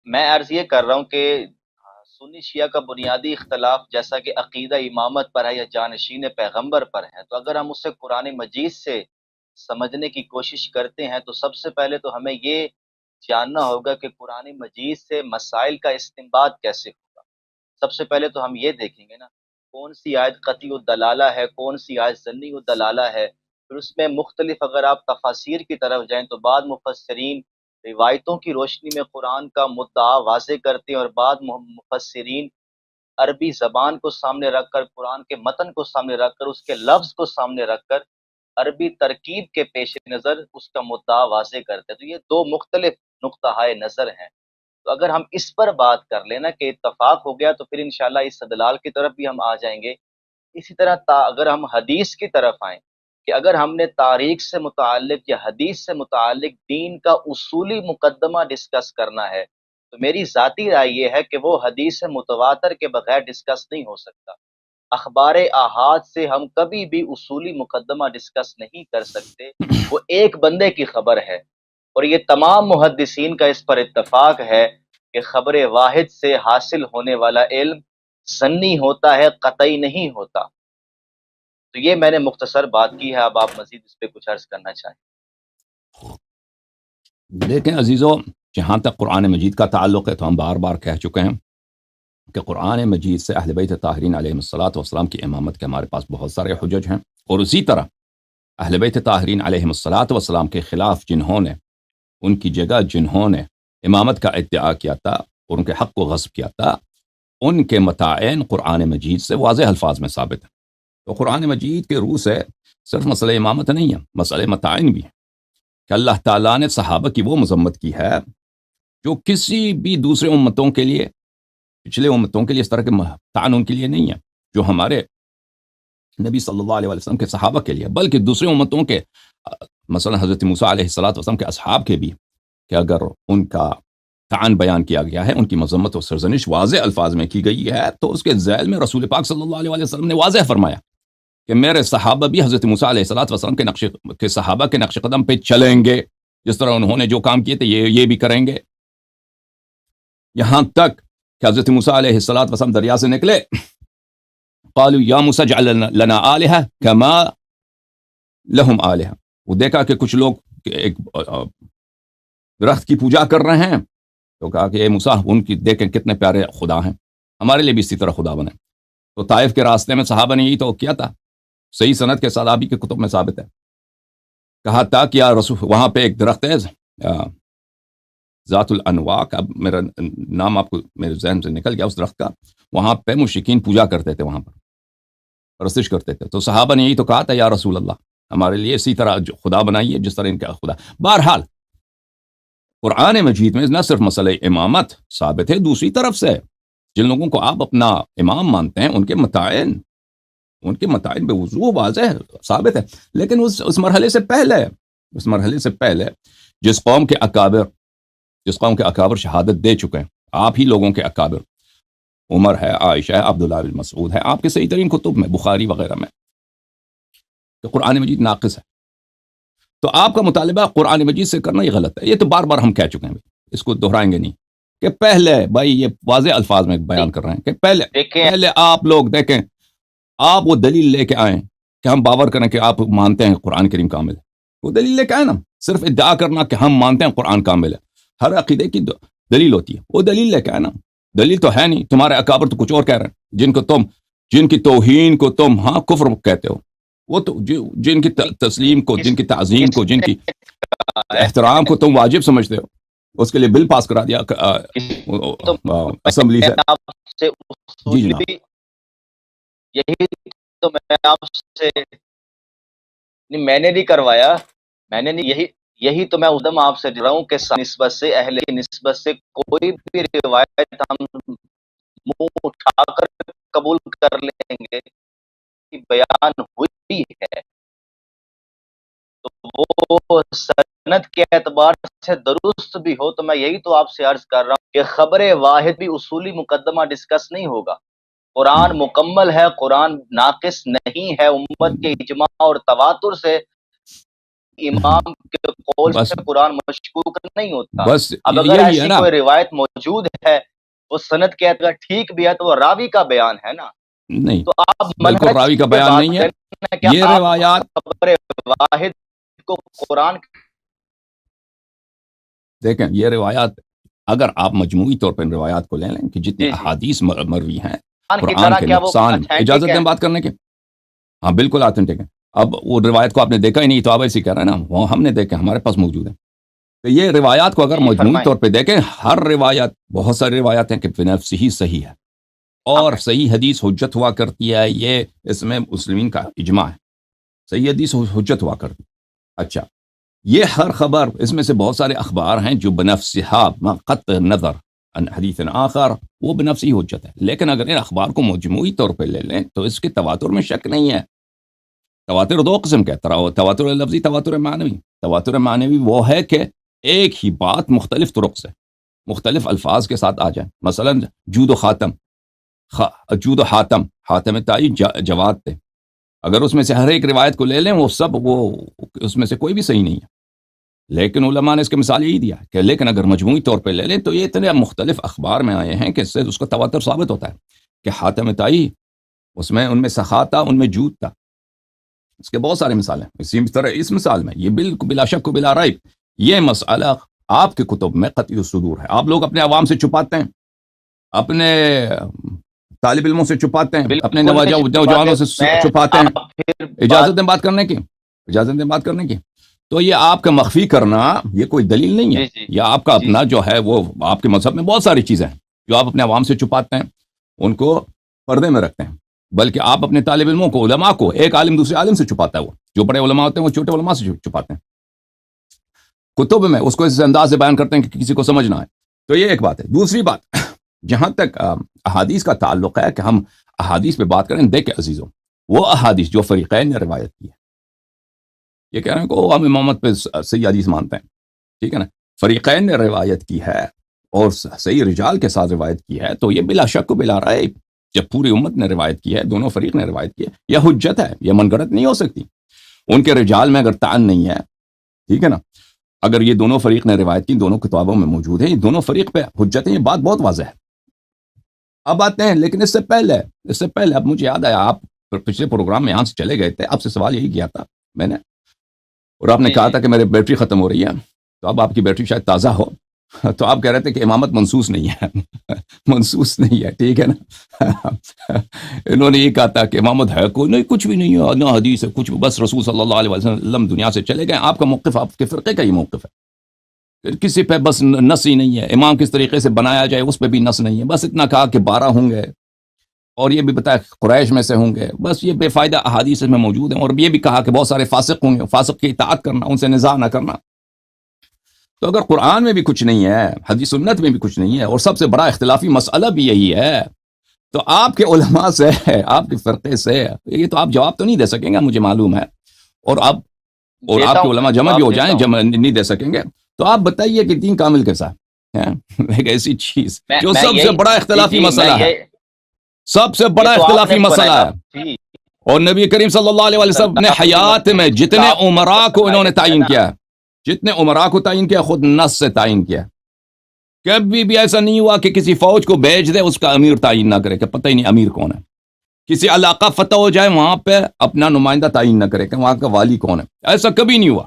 میں عرض یہ کر رہا ہوں کہ سنی شیعہ کا بنیادی اختلاف جیسا کہ عقیدہ امامت پر ہے یا جانشین پیغمبر پر ہے، تو اگر ہم اسے قرآن مجید سے سمجھنے کی کوشش کرتے ہیں تو سب سے پہلے تو ہمیں یہ جاننا ہوگا کہ قرآن مجید سے مسائل کا استنباط کیسے ہوگا۔ سب سے پہلے تو ہم یہ دیکھیں گے نا کون سی آیت قطعی الدلالہ ہے، کون سی آیت ظنی الدلالہ ہے، پھر اس میں مختلف اگر آپ تفاسیر کی طرف جائیں تو بعض مفسرین روایتوں کی روشنی میں قرآن کا مدعا واضح کرتے ہیں، اور بعض مفسرین عربی زبان کو سامنے رکھ کر، قرآن کے متن کو سامنے رکھ کر، اس کے لفظ کو سامنے رکھ کر عربی ترکیب کے پیش نظر اس کا مدعا واضح کرتے ہیں۔ تو یہ دو مختلف نقطہ نظر ہیں۔ تو اگر ہم اس پر بات کر لینا کہ اتفاق ہو گیا تو پھر انشاءاللہ اس استدلال کی طرف بھی ہم آ جائیں گے۔ اسی طرح اگر ہم حدیث کی طرف آئیں کہ اگر ہم نے تاریخ سے متعلق یا حدیث سے متعلق دین کا اصولی مقدمہ ڈسکس کرنا ہے تو میری ذاتی رائے یہ ہے کہ وہ حدیث متواتر کے بغیر ڈسکس نہیں ہو سکتا۔ اخبار احاد سے ہم کبھی بھی اصولی مقدمہ ڈسکس نہیں کر سکتے، وہ ایک بندے کی خبر ہے، اور یہ تمام محدثین کا اس پر اتفاق ہے کہ خبر واحد سے حاصل ہونے والا علم ظنی ہوتا ہے، قطعی نہیں ہوتا۔ تو یہ میں نے مختصر بات کی ہے، اب آپ مزید اس پہ کچھ عرض کرنا چاہیں۔ دیکھیں عزیزو، جہاں تک قرآن مجید کا تعلق ہے تو ہم بار بار کہہ چکے ہیں کہ قرآن مجید سے اہل بیت طاہرین علیہ الصلوۃ والسلام کی امامت کے ہمارے پاس بہت سارے حجج ہیں، اور اسی طرح اہل بیت طاہرین علیہ الصلوۃ والسلام کے خلاف جنہوں نے، ان کی جگہ جنہوں نے امامت کا ادعا کیا تھا اور ان کے حق کو غصب کیا تھا، ان کے متعین قرآن مجید سے واضح الفاظ میں ثابت ہے۔ تو قرآن مجید کے روح سے صرف مسئلہ امامت نہیں ہے، مسئلہ متعین بھی ہے کہ اللہ تعالیٰ نے صحابہ کی وہ مذمت کی ہے جو کسی بھی دوسرے امتوں کے لیے، پچھلے امتوں کے لیے اس طرح کے طعن ان کے لیے نہیں ہے، جو ہمارے نبی صلی اللہ علیہ وسلم کے صحابہ کے لیے، بلکہ دوسرے امتوں کے، مثلا حضرت موسیٰ علیہ السلام کے اصحاب کے بھی، کہ اگر ان کا طعن بیان کیا گیا ہے، ان کی مذمت و سرزنش واضح الفاظ میں کی گئی ہے، تو اس کے ذیل میں رسول پاک صلی اللہ علیہ وسلم نے واضح فرمایا کہ میرے صحابہ بھی حضرت موسیٰ علیہ السلام کے صحابہ کے نقش قدم پہ چلیں گے، جس طرح انہوں نے جو کام کیے تھے یہ بھی کریں گے۔ یہاں تک کہ حضرت موسیٰ علیہ السلام دریا سے نکلے، قالوا یا موسیٰ اجعل لنا آلہہ کما لہم آلہہ، وہ دیکھا کہ کچھ لوگ ایک درخت کی پوجا کر رہے ہیں، تو کہا کہ اے موسیٰ، ان کی دیکھیں کتنے پیارے خدا ہیں، ہمارے لیے بھی اسی طرح خدا بنے۔ تو طائف کے راستے میں صحابہ نے یہی تو کیا تھا، صحیح سند کے ساتھ آپ ہی کے کتب میں ثابت ہے، کہا تھا کہ یا رسول، وہاں پہ ایک درخت ہے ذات الانواق، اب میرا نام آپ کو میرے ذہن سے نکل گیا اس درخت کا، وہاں پہ مشرکین پوجا کرتے تھے، وہاں پر پرستش کرتے تھے، تو صحابہ نے یہی تو کہا تھا یا رسول اللہ، ہمارے لیے اسی طرح جو خدا بنائیے جس طرح ان کا خدا۔ بہرحال قرآن مجید میں نہ صرف مسئلہ امامت ثابت ہے، دوسری طرف سے جن لوگوں کو آپ اپنا امام مانتے ہیں ان کے متعین بے وضوح واضح ثابت ہے، لیکن اس مرحلے سے پہلے جس قوم کے اکابر شہادت دے چکے ہیں، آپ ہی لوگوں کے اکابر، عمر ہے، عائشہ ہے، عبداللہ بن مسعود ہے، آپ کے صحیح ترین کتب میں، بخاری وغیرہ میں، کہ قرآن مجید ناقص ہے، تو آپ کا مطالبہ قرآن مجید سے کرنا یہ غلط ہے۔ یہ تو بار بار ہم کہہ چکے ہیں، اس کو دہرائیں گے نہیں، کہ پہلے بھائی یہ واضح الفاظ میں بیان کر رہے ہیں کہ پہلے آپ لوگ دیکھیں، آپ وہ دلیل لے کے آئیں کہ ہم باور کریں کہ آپ مانتے ہیں قرآن کریم کامل ہے، وہ دلیل لے کے آئیں نا، صرف ادعا کرنا کہ ہم مانتے ہیں قرآن کامل ہے، ہر عقیدے کی دلیل ہوتی ہے، وہ دلیل لے کے آئیں نا، دلیل تو ہے نہیں، تمہارے اکابر تو کچھ اور کہہ رہے ہیں، جن کی توہین کو تم کفر کہتے ہو، وہ تو جن کی تسلیم کو، جن کی تعظیم کو، جن کی احترام کو تم واجب سمجھتے ہو، اس کے لیے بل پاس کرا دیا اسمبلی سے۔ جی جناب، یہی تو میں آپ سے میں نے نہیں کروایا، میں نے نہیں، یہی تو میں ادم آپ سے رہا ہوں کہ نسبت سے، اہل کی نسبت سے کوئی بھی روایت ہم منہ اٹھا کر قبول کر لیں گے کہ بیان ہوئی ہے، تو وہ سند کے اعتبار سے درست بھی ہو، تو میں یہی تو آپ سے عرض کر رہا ہوں کہ خبر واحد بھی اصولی مقدمہ ڈسکس نہیں ہوگا۔ قرآن مکمل ہے، قرآن ناقص نہیں ہے، امت کے اجماع اور تواتر سے امام کے قول بس سے قرآن مشکوک نہیں ہوتا. بس اب اگر یہی ہے ایسی نا. کوئی روایت موجود ہے وہ سند کے اعتبار ٹھیک بھی ہے تو وہ راوی کا بیان ہے نا. نہیں تو آپ بالکل منہج راوی کا پہ بیان بات نہیں ہے. کریں کہ یہ آپ روایات خبر واحد کو قرآن دیکھیں، یہ روایات اگر آپ مجموعی طور پر ان روایات کو لے لیں کہ جتنی جی احادیث مروی ہیں کی قرآن طرح کے کیا وہ نقصان، اتھینٹک اجازت ہے؟ دیں بات کرنے کی. ہاں بالکل آتھینٹک ہے. اب وہ روایت کو آپ نے دیکھا ہی نہیں تو آپ ایسے کہہ رہے ہیں نا، وہ ہم نے دیکھا، ہمارے پاس موجود ہے. تو یہ روایات کو اگر جی مجموعی فرمائیں. طور پہ دیکھیں، ہر روایت، بہت ساری روایات ہیں کہ بنفس ہی صحیح ہے اور صحیح حدیث حجت ہوا کرتی ہے. یہ اس میں مسلمین کا اجماع ہے، صحیح حدیث حجت ہوا کرتی. اچھا، یہ ہر خبر، اس میں سے بہت سارے اخبار ہیں جو بنفسہا ما قطع نظر عن حدیث آخر، وہ بنفسی حجت ہے. لیکن اگر ان اخبار کو مجموعی طور پہ لے لیں تو اس کے تواتر میں شک نہیں ہے. تواتر دو قسم کا ہے، تواتر لفظی، تواتر معنوی. تواتر معنوی وہ ہے کہ ایک ہی بات مختلف طرق سے مختلف الفاظ کے ساتھ آ جائیں. مثلا جود و خاتم، جود و حاتم، حاتم تائی جواد تھے. اگر اس میں سے ہر ایک روایت کو لے لیں وہ سب، وہ اس میں سے کوئی بھی صحیح نہیں ہے. لیکن علماء نے اس کے مثال یہی دیا کہ لیکن اگر مجموعی طور پہ لے لیں تو یہ اتنے مختلف اخبار میں آئے ہیں کہ اس سے اس کا تواتر ثابت ہوتا ہے کہ حاتم تائی، اس میں ان میں سخا تھا، ان میں جود تھا. اس کے بہت سارے مثال ہیں. اسی طرح اس مثال میں یہ بالکل بلا شک و بلا ریب یہ مسئلہ آپ کے کتب میں قطعی الصدور ہے. آپ لوگ اپنے عوام سے چھپاتے ہیں، اپنے طالب علموں سے چھپاتے ہیں، اپنے نوجوانوں سے چھپاتے ہیں. اجازت دیں بات کرنے کی، اجازت دیں بات کرنے کی. تو یہ آپ کا مخفی کرنا یہ کوئی دلیل نہیں ہے. یہ آپ کا اپنا جو ہے، وہ آپ کے مذہب میں بہت ساری چیزیں ہیں جو آپ اپنے عوام سے چھپاتے ہیں، ان کو پردے میں رکھتے ہیں. بلکہ آپ اپنے طالب علموں کو، علماء کو، ایک عالم دوسرے عالم سے چھپاتا ہے. وہ جو بڑے علماء ہوتے ہیں وہ چھوٹے علماء سے چھپاتے ہیں. کتب میں اس کو اس انداز سے بیان کرتے ہیں کہ کسی کو سمجھ نہ آئے. تو یہ ایک بات ہے. دوسری بات، جہاں تک احادیث کا تعلق ہے کہ ہم احادیث پہ بات کریں، دیکھیں عزیزوں، وہ احادیث جو فریقین نے روایت کی ہے، یہ کہہ رہے ہیں کہ ہم امامت پہ صحیح حدیث مانتے ہیں، ٹھیک ہے نا، فریقین نے روایت کی ہے اور صحیح رجال کے ساتھ روایت کی ہے، تو یہ بلا شک و بلا ریب جب پوری امت نے روایت کی ہے، دونوں فریق نے روایت کی ہے، یہ حجت ہے، یہ من گھڑت نہیں ہو سکتی. ان کے رجال میں اگر تعن نہیں ہے، ٹھیک ہے نا، اگر یہ دونوں فریق نے روایت کی، دونوں کتابوں میں موجود ہیں، یہ دونوں فریق پہ حجت ہے. یہ بات بہت واضح ہے. اب آتے ہیں، لیکن اس سے پہلے اب مجھے یاد آیا، آپ پچھلے پروگرام میں یہاں سے چلے گئے تھے، آپ سے سوال یہی کیا تھا میں نے، اور آپ نے کہا تھا کہ میرے بیٹری ختم ہو رہی ہے. تو اب آپ کی بیٹری شاید تازہ ہو، تو آپ کہہ رہے تھے کہ امامت منسوس نہیں ہے. منسوس نہیں ہے، ٹھیک ہے نا. انہوں نے یہ کہا تھا کہ امامت ہے کوئی نہیں، کچھ بھی نہیں ہے، نہ حدیث ہے، کچھ بھی، بس رسول صلی اللہ علیہ وسلم دنیا سے چلے گئے. آپ کا موقف، آپ کے فرقے کا یہ موقف ہے، کسی پہ بس نص ہی نہیں ہے. امام کس طریقے سے بنایا جائے اس پہ بھی نص نہیں ہے. بس اتنا کہا کہ 12 ہوں گے، اور یہ بھی بتایا قریش میں سے ہوں گے. بس یہ بے فائدہ احادیث میں موجود ہیں. اور یہ بھی کہا کہ بہت سارے فاسق ہوں گے، فاسق کی اطاعت کرنا، ان سے نزاع نہ کرنا. تو اگر قرآن میں بھی کچھ نہیں ہے، حدیث سنت میں بھی کچھ نہیں ہے، اور سب سے بڑا اختلافی مسئلہ بھی یہی ہے، تو آپ کے علماء سے، آپ کے فرقے سے یہ تو آپ جواب تو نہیں دے سکیں گے، مجھے معلوم ہے. اور آپ کے علماء جمع بھی ہو جائیں، جمع نہیں دے سکیں گے. تو آپ بتائیے کہ دین کامل کے ساتھ ایک ایسی چیز جو سب سے بڑا اختلافی مسئلہ ہے، سب سے بڑا اختلافی مسئلہ ہے. اور نبی کریم صلی اللہ علیہ وسلم نے حیات میں جتنے عمراء کو انہوں نے تعین کیا، جتنے عمراء کو تعین کیا، خود نص سے تعین کیا. کبھی بھی ایسا نہیں ہوا کہ کسی فوج کو بھیج دے، اس کا امیر تعین نہ کرے کہ پتہ ہی نہیں امیر کون ہے. کسی علاقہ فتح ہو جائے، وہاں پہ اپنا نمائندہ تعین نہ کرے کہ وہاں کا والی کون ہے. ایسا کبھی نہیں ہوا.